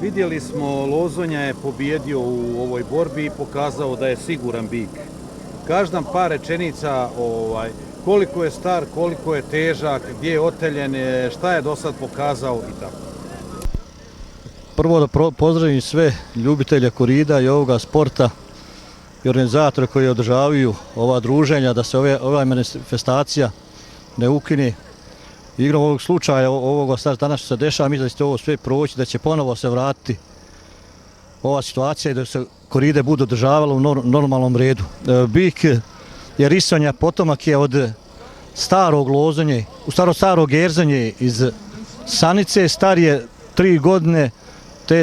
Vidjeli smo, Lozonja je pobjedio u ovoj borbi i pokazao da je siguran bik. Kaži nam par rečenica koliko je star, koliko je težak, gdje je oteljen, šta je do sad pokazao i tako. Prvo da pozdravim sve ljubitelje korida i ovoga sporta i organizatore koji održavaju ova druženja, da se ova manifestacija ne ukine. Igrom ovog slučaja, ovoga danas što se dešava, mislim da će ovo sve proći, da će ponovo se vratiti ova situacija i da se koride budu održavale u normalnom redu. Bik je Risonja, potomak je od starog Lozonje, starog Erzonje iz Sanice, star je 3 godine,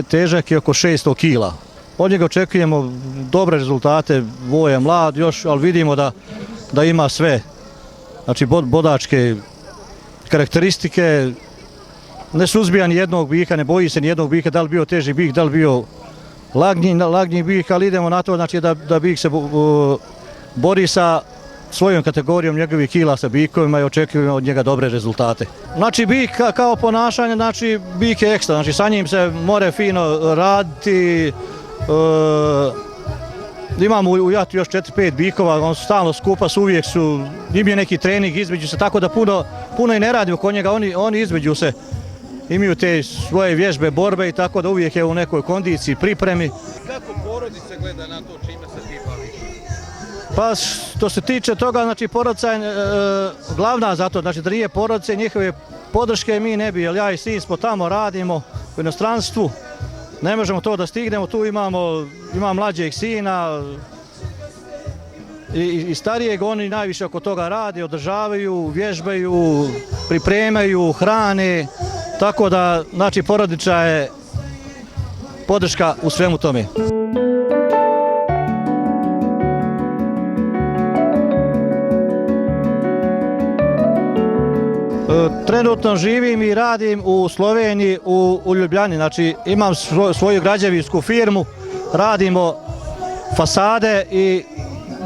težak je oko 600 kila. Od njega očekujemo dobre rezultate, Voje je mlad još, ali vidimo da ima sve, znači bodačke karakteristike, ne suzbija ni jednog bika, ne boji se ni jednog bika, da li bio teži bik, da li bio lagnji bik, ali idemo na to znači da bik se bori sa svojom kategorijom njegovih kila sa bikovima i očekujemo od njega dobre rezultate. Znači bik kao ponašanje, znači bik je ekstra, znači sa njim se more fino raditi. Imamo u jatu još 4-5 bikova, on su stalno skupa, uvijek su, im je neki trening, između se, tako da puno i ne radimo kod njega, oni između se, imaju te svoje vježbe, borbe i tako da uvijek je u nekoj kondiciji, pripremi. Kako porodice gleda na to čime se ti baviš? Pa što se tiče toga, znači porodica je glavna za to, znači da nije porodice, njihove podrške mi ne bi, jer ja i sin smo tamo, radimo u inostranstvu. Ne možemo to da stignemo, tu imam mlađeg sina i starijeg, oni najviše oko toga rade, održavaju, vježbaju, pripremaju, hrane, tako da, znači, porodična je podrška u svemu tome. Trenutno živim i radim u Sloveniji, u Ljubljani, znači imam svoju građevinsku firmu, radimo fasade i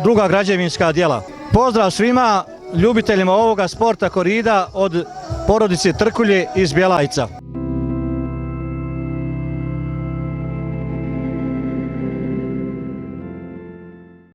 druga građevinska djela. Pozdrav svima ljubiteljima ovoga sporta korida od porodice Trkulje iz Bjelajca.